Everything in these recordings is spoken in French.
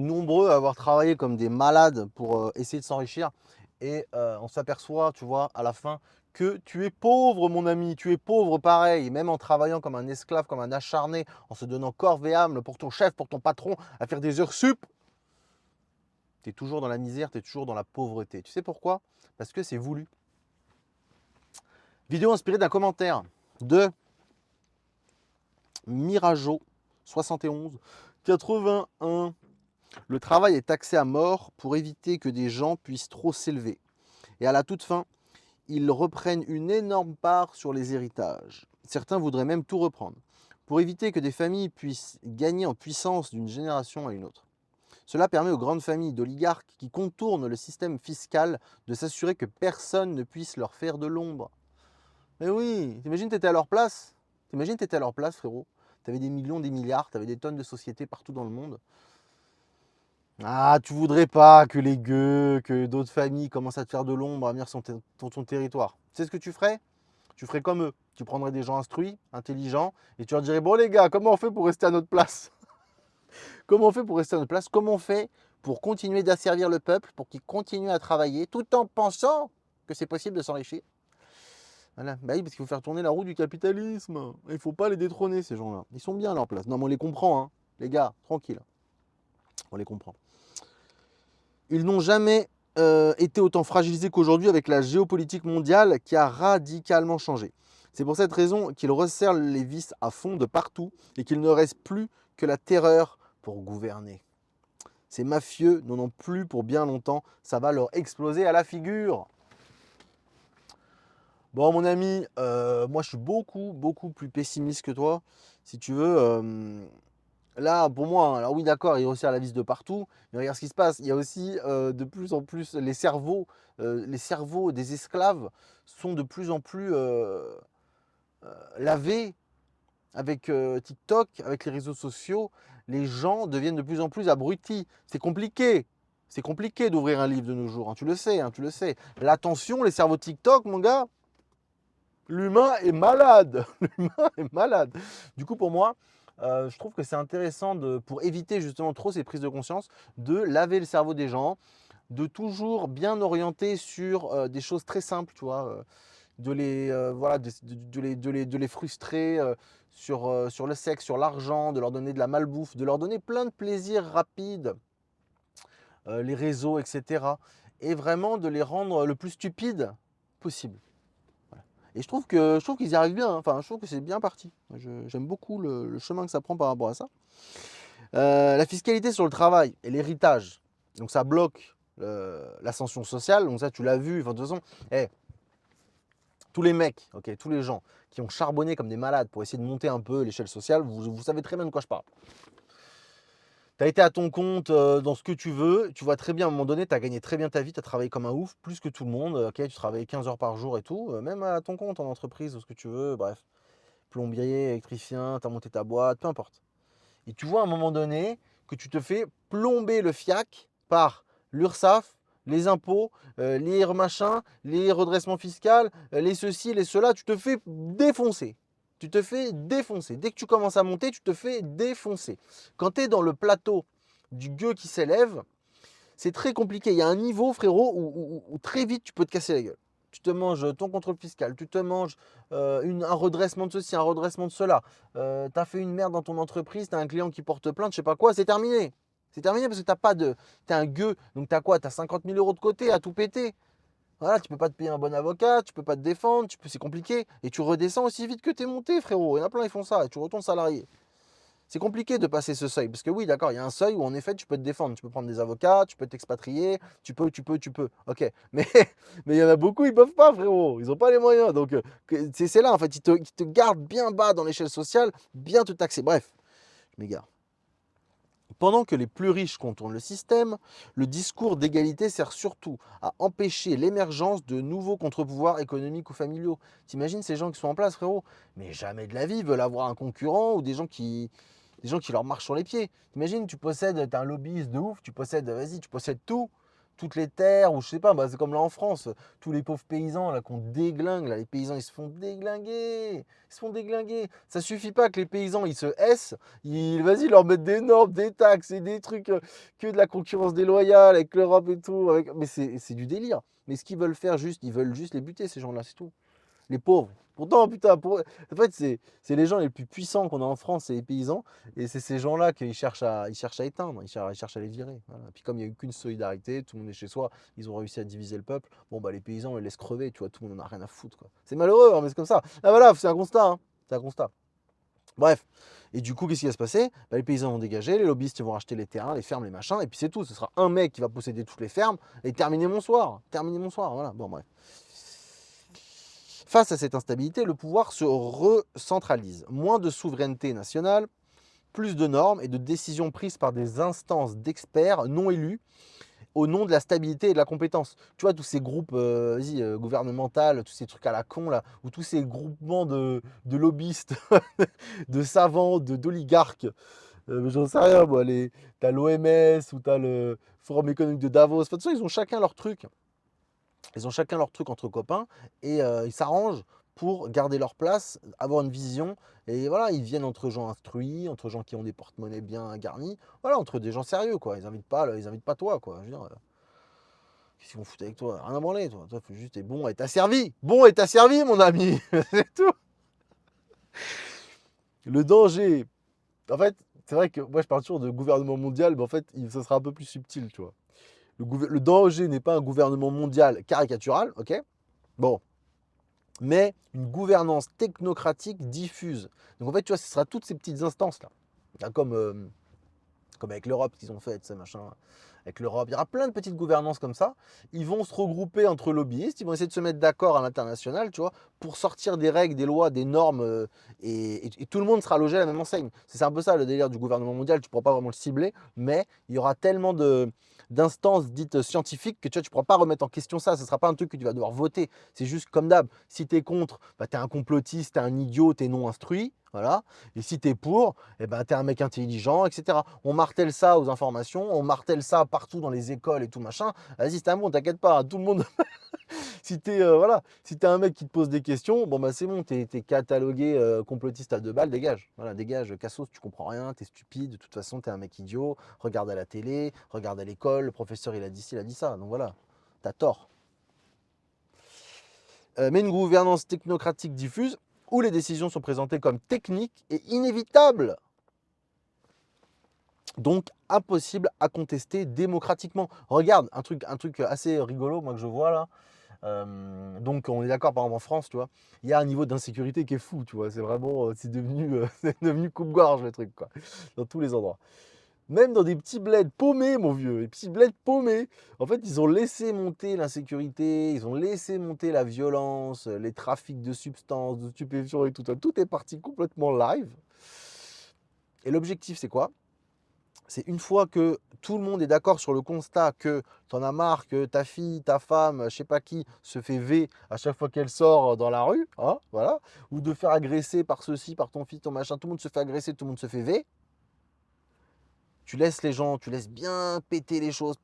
nombreux à avoir travaillé comme des malades pour essayer de s'enrichir. Et on s'aperçoit, tu vois, à la fin, que tu es pauvre, mon ami, tu es pauvre pareil, même en travaillant comme un esclave, comme un acharné, en se donnant corps et âme pour ton chef, pour ton patron, à faire des heures sup, tu es toujours dans la misère, tu es toujours dans la pauvreté. Tu sais pourquoi? Parce que c'est voulu. Vidéo inspirée d'un commentaire de Mirajo 71 81. Le travail est taxé à mort pour éviter que des gens puissent trop s'élever. Et à la toute fin, ils reprennent une énorme part sur les héritages. Certains voudraient même tout reprendre, pour éviter que des familles puissent gagner en puissance d'une génération à une autre. Cela permet aux grandes familles d'oligarques qui contournent le système fiscal de s'assurer que personne ne puisse leur faire de l'ombre. Mais oui, t'imagines t'étais à leur place? T'imagines t'étais à leur place, frérot? T'avais des millions, des milliards, t'avais des tonnes de sociétés partout dans le monde. Ah, tu voudrais pas que les gueux, que d'autres familles commencent à te faire de l'ombre, à venir sur ton territoire. Tu sais ce que tu ferais? Tu ferais comme eux. Tu prendrais des gens instruits, intelligents, et tu leur dirais, bon les gars, comment on fait pour rester à notre place? Comment on fait pour rester à notre place? Comment on fait pour continuer d'asservir le peuple, pour qu'il continue à travailler, tout en pensant que c'est possible de s'enrichir? Voilà. Bah oui, parce qu'il faut faire tourner la roue du capitalisme. Il ne faut pas les détrôner, ces gens-là. Ils sont bien à leur place. Non, mais on les comprend, hein. Les gars, tranquille. On les comprend. Ils n'ont jamais été autant fragilisés qu'aujourd'hui avec la géopolitique mondiale qui a radicalement changé. C'est pour cette raison qu'ils resserrent les vis à fond de partout et qu'il ne reste plus que la terreur pour gouverner. Ces mafieux n'en ont plus pour bien longtemps, ça va leur exploser à la figure. Bon, mon ami, moi je suis beaucoup plus pessimiste que toi. Si tu veux, là, pour moi, hein, alors oui, d'accord, ils resserrent la vis de partout, mais regarde ce qui se passe. Il y a aussi de plus en plus les cerveaux des esclaves sont de plus en plus lavés avec TikTok, avec les réseaux sociaux. Les gens deviennent de plus en plus abrutis. C'est compliqué. C'est compliqué d'ouvrir un livre de nos jours, hein, tu le sais, hein, tu le sais. L'attention, les cerveaux TikTok, mon gars, l'humain est malade. L'humain est malade. Du coup, pour moi, je trouve que c'est intéressant, pour éviter justement trop ces prises de conscience, de laver le cerveau des gens, de toujours bien orienter sur des choses très simples, tu vois, voilà, de les frustrer sur le sexe, sur l'argent, de leur donner de la malbouffe, de leur donner plein de plaisirs rapides, les réseaux, etc. Et vraiment de les rendre le plus stupides possible. Et je trouve qu'ils y arrivent bien, hein. Enfin, je trouve que c'est bien parti. J'aime beaucoup le chemin que ça prend par rapport à ça. La fiscalité sur le travail et l'héritage. Donc ça bloque l'ascension sociale. Donc ça, tu l'as vu. Enfin, de toute façon, eh, tous les mecs, ok, tous les gens qui ont charbonné comme des malades pour essayer de monter un peu l'échelle sociale, vous savez très bien de quoi je parle. Tu as été à ton compte dans ce que tu veux, tu vois très bien à un moment donné, tu as gagné très bien ta vie, tu as travaillé comme un ouf, plus que tout le monde, ok, tu travaillais 15 heures par jour et tout, même à ton compte en entreprise ou ce que tu veux, bref. Plombier, électricien, tu as monté ta boîte, peu importe. Et tu vois à un moment donné que tu te fais plomber le fiac par l'URSSAF, les impôts, les machins, les redressements fiscaux, les ceci, les cela, tu te fais défoncer. Tu te fais défoncer. Dès que tu commences à monter, tu te fais défoncer. Quand tu es dans le plateau du gueux qui s'élève, c'est très compliqué. Il y a un niveau, frérot, où très vite tu peux te casser la gueule. Tu te manges ton contrôle fiscal, tu te manges un redressement de ceci, un redressement de cela. Tu as fait une merde dans ton entreprise, tu as un client qui porte plainte, je sais pas quoi, c'est terminé. C'est terminé parce que t'as pas de. T'es un gueux, donc t'as quoi? T'as 50 000 euros de côté à tout péter. Voilà, tu peux pas te payer un bon avocat, tu peux pas te défendre, c'est compliqué. Et tu redescends aussi vite que t'es monté, frérot. Il y en a plein, ils font ça, et tu retournes salarié. C'est compliqué de passer ce seuil. Parce que oui, d'accord, il y a un seuil où en effet, tu peux te défendre. Tu peux prendre des avocats, tu peux t'expatrier, tu peux. Ok. Mais mais il y en a beaucoup, ils peuvent pas, frérot. Ils n'ont pas les moyens. Donc, c'est là, en fait. Ils te gardent bien bas dans l'échelle sociale, bien te taxer. Bref, je m'égare. Pendant que les plus riches contournent le système, le discours d'égalité sert surtout à empêcher l'émergence de nouveaux contre-pouvoirs économiques ou familiaux. T'imagines ces gens qui sont en place, frérot? Mais jamais de la vie ils veulent avoir un concurrent ou des gens qui leur marchent sur les pieds. T'imagines, tu possèdes, t'es un lobbyiste de ouf, tu possèdes, vas-y, tu possèdes tout. toutes les terres, ou je sais pas, bah, c'est comme là en France, tous les pauvres paysans là qu'on déglingue, là, les paysans ils se font déglinguer, ils se font déglinguer. Ça suffit pas que les paysans ils se haissent, vas-y leur mettre des normes, des taxes et des trucs, que de la concurrence déloyale avec l'Europe et tout, mais c'est du délire. Mais ce qu'ils veulent faire juste, ils veulent juste les buter ces gens-là, c'est tout. Les pauvres. Pourtant, putain, en fait, c'est les gens les plus puissants qu'on a en France, c'est les paysans. Et c'est ces gens-là qu'ils cherchent à éteindre, ils cherchent à les virer. Voilà. Puis comme il n'y a eu qu'une solidarité, tout le monde est chez soi, ils ont réussi à diviser le peuple. Bon, bah les paysans, ils les laissent crever, tu vois, tout le monde n'en a rien à foutre, quoi. C'est malheureux, hein, mais c'est comme ça. Ah voilà, c'est un constat, hein. C'est un constat. Bref. Et du coup, qu'est-ce qui va se passer? Bah, les paysans vont dégager, les lobbyistes ils vont racheter les terrains, les fermes, les machins, et puis c'est tout. Ce sera un mec qui va posséder toutes les fermes, et terminer mon soir. Terminer mon soir, voilà. Bon, bref. Face à cette instabilité, le pouvoir se recentralise. Moins de souveraineté nationale, plus de normes et de décisions prises par des instances d'experts non élus au nom de la stabilité et de la compétence. Tu vois, tous ces groupes gouvernementaux, tous ces trucs à la con, là, ou tous ces groupements de lobbyistes, de savants, d'oligarques, j'en sais rien, moi, t'as l'OMS ou t'as le Forum économique de Davos. Enfin, de toute façon, ils ont chacun leur truc. Ils ont chacun leur truc entre copains et ils s'arrangent pour garder leur place, avoir une vision. Et voilà, ils viennent entre gens instruits, entre gens qui ont des porte-monnaies bien garnis. Voilà, entre des gens sérieux, quoi. Ils invitent pas toi, quoi. Je veux dire, qu'est-ce qu'ils vont foutre avec toi? Rien à branler, toi. Toi, faut juste être bon et t'asservi. Bon et t'asservi, mon ami. C'est tout. Le danger. En fait, c'est vrai que moi, je parle toujours de gouvernement mondial, mais en fait, ça sera un peu plus subtil, tu vois. Le danger n'est pas un gouvernement mondial caricatural, ok? Bon, mais une gouvernance technocratique diffuse. Donc en fait, tu vois, ce sera toutes ces petites instances-là. Comme avec l'Europe qu'ils ont fait, machin. Avec l'Europe, il y aura plein de petites gouvernances comme ça. Ils vont se regrouper entre lobbyistes, ils vont essayer de se mettre d'accord à l'international, tu vois, pour sortir des règles, des lois, des normes, et tout le monde sera logé à la même enseigne. C'est un peu ça le délire du gouvernement mondial, tu ne pourras pas vraiment le cibler, mais il y aura tellement d'instances dites scientifiques que tu ne pourras pas remettre en question ça. Ce ne sera pas un truc que tu vas devoir voter. C'est juste comme d'hab. Si tu es contre, bah, tu es un complotiste, tu es un idiot, tu es non instruit. Voilà. Et si tu es pour, eh ben, tu es un mec intelligent, etc. On martèle ça aux informations, on martèle ça partout dans les écoles et tout machin. Vas-y, c'est un bon, t'inquiète pas, hein, tout le monde. Si t'es voilà, si t'es un mec qui te pose des questions, bon bah c'est bon, t'es catalogué complotiste à 2 balles, dégage. Voilà, dégage, cassos, tu comprends rien, t'es stupide, de toute façon t'es un mec idiot, regarde à la télé, regarde à l'école, le professeur il a dit ci, il a dit ça, donc voilà, t'as tort. Mais une gouvernance technocratique diffuse, où les décisions sont présentées comme techniques et inévitables, donc impossible à contester démocratiquement. Regarde, un truc assez rigolo, moi que je vois là. Donc on est d'accord, par exemple en France, tu vois, il y a un niveau d'insécurité qui est fou, tu vois, c'est vraiment, c'est devenu coupe-gorge le truc, quoi, dans tous les endroits. Même dans des petits bleds paumés, mon vieux, les petits bleds paumés, en fait, ils ont laissé monter l'insécurité, ils ont laissé monter la violence, les trafics de substances, de stupéfiants et tout, tout est parti complètement live. Et l'objectif, c'est quoi? C'est une fois que tout le monde est d'accord sur le constat que t'en as marre que ta fille, ta femme, je sais pas qui, se fait V à chaque fois qu'elle sort dans la rue, hein, voilà, ou de faire agresser par ceci, par ton fils, ton machin, tout le monde se fait agresser, tout le monde se fait V. Tu laisses les gens, tu laisses bien péter les choses,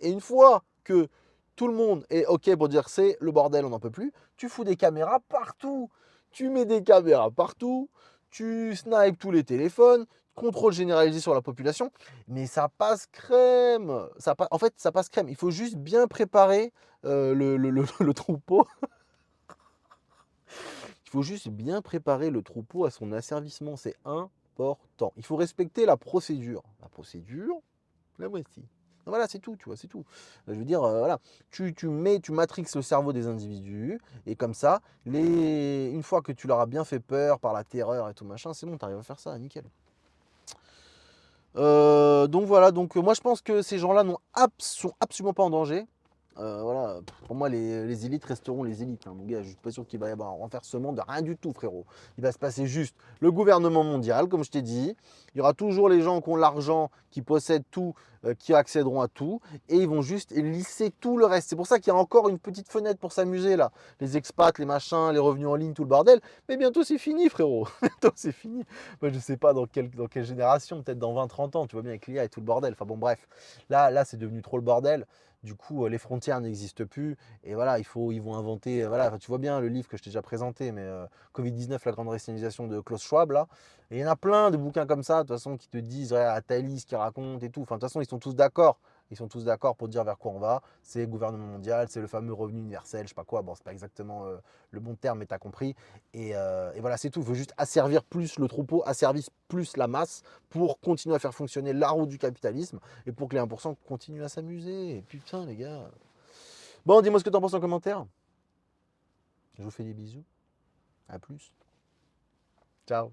et une fois que tout le monde est OK pour dire c'est le bordel, on n'en peut plus, tu fous des caméras partout. Tu mets des caméras partout, tu snipes tous les téléphones, contrôle généralisé sur la population, mais ça passe crème. En fait, ça passe crème. Il faut juste bien préparer le troupeau. Il faut juste bien préparer le troupeau à son asservissement. C'est important. Il faut respecter la procédure. La procédure, la voici. Voilà, c'est tout, tu vois, c'est tout. Je veux dire, voilà, tu matrixes le cerveau des individus, et comme ça, une fois que tu leur as bien fait peur par la terreur et tout machin, c'est bon, tu arrives à faire ça, nickel. Donc voilà, donc moi je pense que ces gens-là sont absolument pas en danger. Voilà, pour moi les élites resteront les élites, hein. Donc gars, je suis pas sûr qu'il va y avoir un renversement de rien du tout, frérot. Il va se passer juste le gouvernement mondial, comme je t'ai dit. Il y aura toujours les gens qui ont l'argent, qui possèdent tout, qui accéderont à tout, et ils vont juste lisser tout le reste. C'est pour ça qu'il y a encore une petite fenêtre pour s'amuser là. Les expats, les machins, les revenus en ligne, tout le bordel. Mais bientôt c'est fini, frérot. Bientôt c'est fini. Moi, je sais pas dans quelle génération, peut-être dans 20-30 ans, tu vois bien avec l'IA et tout le bordel. Enfin bon, bref. Là c'est devenu trop le bordel. Du coup, les frontières n'existent plus. Et voilà, ils vont inventer. Voilà, enfin, tu vois bien le livre que je t'ai déjà présenté, mais Covid-19, la grande rationalisation de Klaus Schwab, là. Et il y en a plein de bouquins comme ça, de toute façon, qui te disent, ouais, Attali, ce qu'il raconte et tout. Enfin, de toute façon, ils sont tous d'accord. Ils sont tous d'accord pour dire vers quoi on va. C'est le gouvernement mondial, c'est le fameux revenu universel, je sais pas quoi. Bon, c'est pas exactement le bon terme, mais tu as compris. Et voilà, c'est tout. Il faut juste asservir plus le troupeau, asservir plus la masse pour continuer à faire fonctionner la roue du capitalisme et pour que les 1% continuent à s'amuser. Et putain, les gars. Bon, dis-moi ce que t'en penses en commentaire. Je vous fais des bisous. À plus. Ciao.